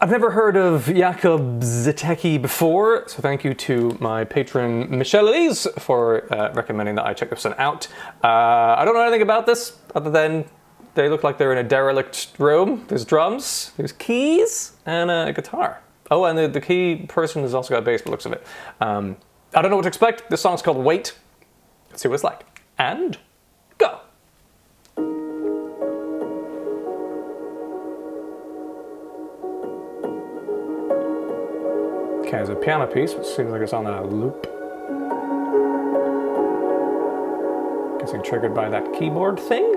I've never heard of Jakub Zytecki before, so thank you to my patron Michelle Elise for recommending that I check this one out. I don't know anything about this other than they look like they're in a derelict room. There's drums, there's keys, and a guitar. Oh, and the key person has also got a bass, by the looks of it. I don't know what to expect. This song's called Wait. Let's see what it's like. And go. Okay, there's a piano piece, which seems like it's on a loop. Guessing triggered by that keyboard thing.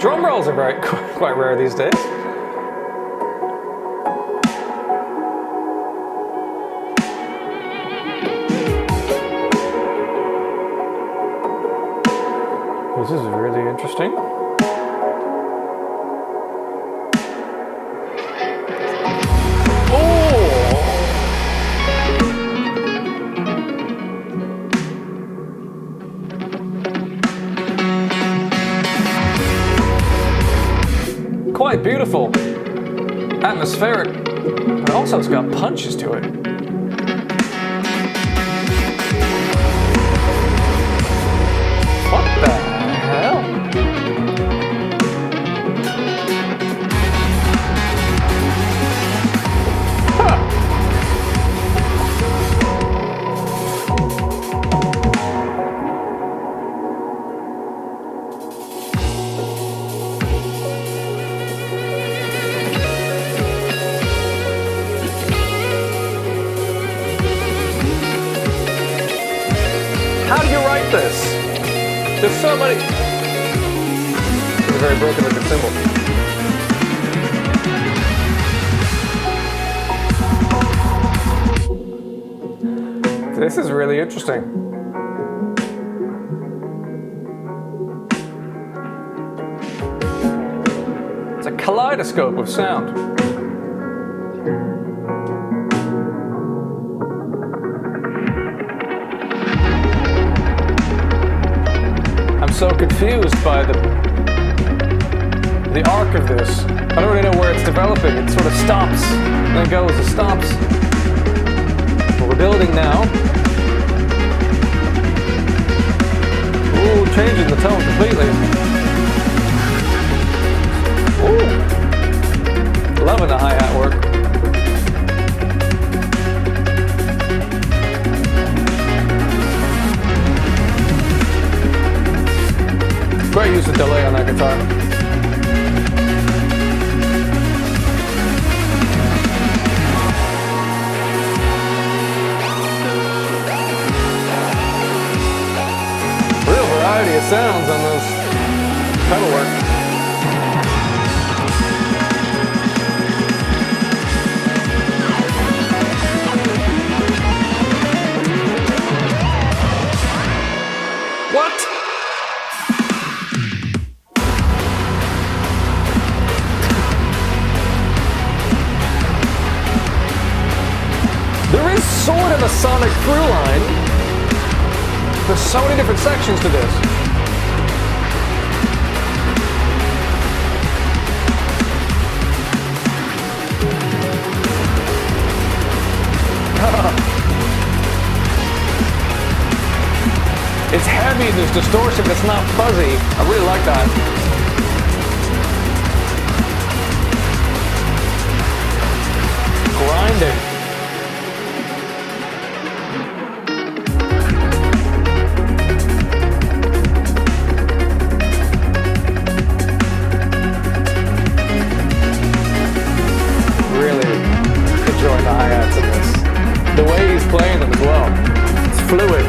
Drum rolls are quite rare these days. This is really interesting. Quite beautiful, atmospheric, but also it's got punches to it. What the hell? Huh. How do you write this? There's so many. It's a very broken looking symbol. This is really interesting. It's a kaleidoscope of sound. I'm so confused by the arc of this. I don't really know where it's developing. It sort of stops, and then goes, it stops. But we're building now. Ooh, changing the tone completely. Ooh, loving the hi-hat work. Great use of delay on that guitar. Real variety of sounds on those pedal work. What? There is sort of a sonic through line. There's so many different sections to this. It's heavy, there's distortion, but it's not fuzzy. I really like that. Grinding. Enjoying the hi-hats in this. The way he's playing them as well. It's fluid,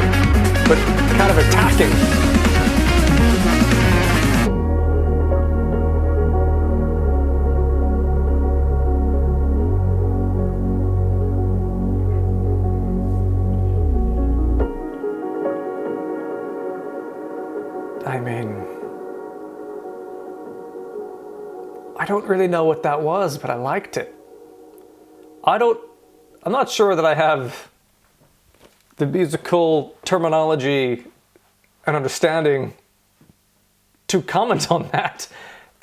but kind of attacking. I mean, I don't really know what that was, but I liked it. I'm not sure that I have the musical terminology and understanding to comment on that.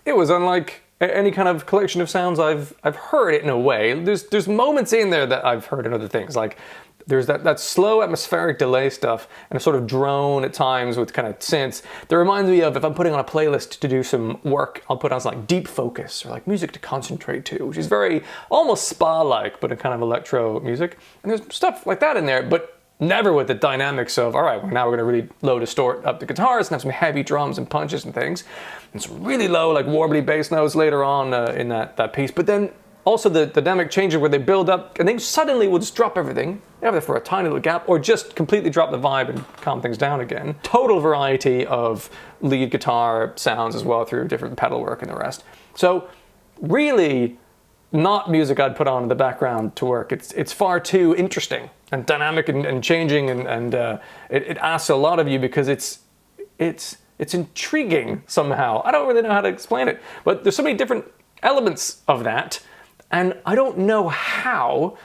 It was unlike any kind of collection of sounds I've heard it in a way. There's moments in there that I've heard in other things, like there's that slow atmospheric delay stuff and a sort of drone at times with kind of synths that reminds me of if I'm putting on a playlist to do some work, I'll put on like deep focus or like music to concentrate to, which is very almost spa-like, but a kind of electro music. And there's stuff like that in there, but never with the dynamics of, all right, well, now we're going to really low distort up the guitars and have some heavy drums and punches and things. And some really low, like warbly bass notes later on in that piece. But then also the dynamic changes where they build up and then suddenly will just drop everything, either for a tiny little gap or just completely drop the vibe and calm things down again. Total variety of lead guitar sounds as well through different pedal work and the rest. So really not music I'd put on in the background to work. It's far too interesting and dynamic and changing and it asks a lot of you because it's intriguing somehow. I don't really know how to explain it, but there's so many different elements of that. And I don't know how,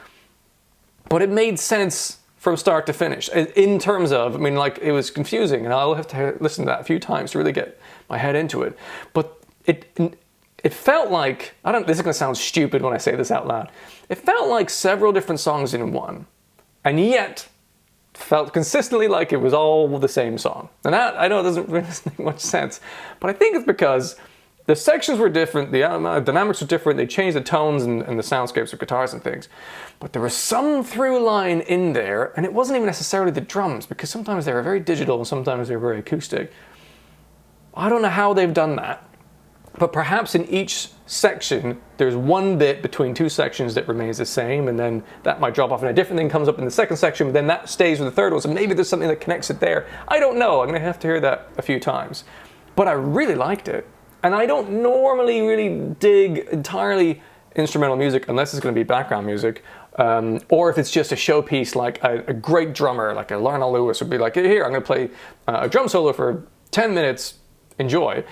but it made sense from start to finish. In terms of, I mean, like, it was confusing, and I'll have to listen to that a few times to really get my head into it. But it felt like, this is gonna sound stupid when I say this out loud. It felt like several different songs in one, and yet felt consistently like it was all the same song. And that, I know it doesn't really make much sense, but I think it's because the sections were different, the dynamics were different, they changed the tones and the soundscapes of guitars and things. But there was some through line in there, and it wasn't even necessarily the drums, because sometimes they were very digital and sometimes they were very acoustic. I don't know how they've done that, but perhaps in each section, there's one bit between two sections that remains the same, and then that might drop off and a different thing comes up in the second section, but then that stays with the third one, so maybe there's something that connects it there. I don't know, I'm gonna have to hear that a few times. But I really liked it. And I don't normally really dig entirely instrumental music unless it's going to be background music, or if it's just a showpiece, like a great drummer, like a Lionel Lewis would be like, hey, here, I'm going to play a drum solo for 10 minutes, enjoy.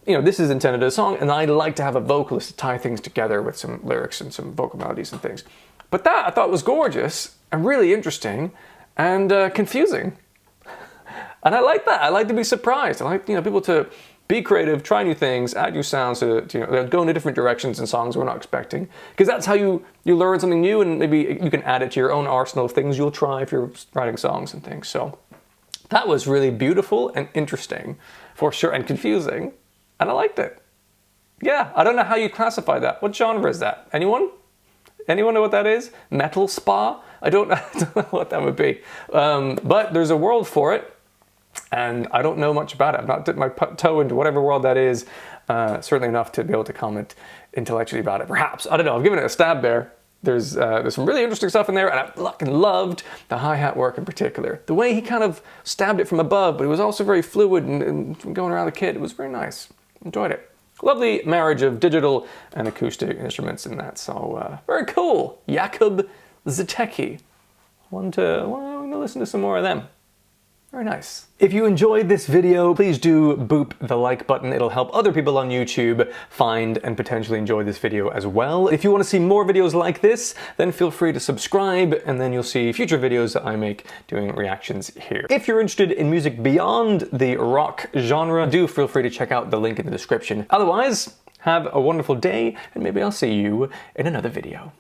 You know, this is intended as a song, and I like to have a vocalist to tie things together with some lyrics and some vocal melodies and things. But that I thought was gorgeous and really interesting and confusing. And I like that. I like to be surprised. I like, people to be creative, try new things, add new sounds to go into different directions in songs we're not expecting. Because that's how you learn something new, and maybe you can add it to your own arsenal of things you'll try if you're writing songs and things. So that was really beautiful and interesting for sure, and confusing. And I liked it. Yeah, I don't know how you classify that. What genre is that? Anyone? Anyone know what that is? Metal spa? I don't know what that would be. But there's a world for it. And I don't know much about it. I've not dipped my toe into whatever world that is, certainly enough to be able to comment intellectually about it. Perhaps, I don't know, I've given it a stab there. There's some really interesting stuff in there, and I fucking loved the hi-hat work in particular. The way he kind of stabbed it from above, but it was also very fluid and going around the kit. It was very nice. Enjoyed it. Lovely marriage of digital and acoustic instruments in that, so very cool. Jakub Zytecki. I want to listen to some more of them. Very nice. If you enjoyed this video, please do boop the like button. It'll help other people on YouTube find and potentially enjoy this video as well. If you want to see more videos like this, then feel free to subscribe, and then you'll see future videos that I make doing reactions here. If you're interested in music beyond the rock genre, do feel free to check out the link in the description. Otherwise, have a wonderful day, and maybe I'll see you in another video.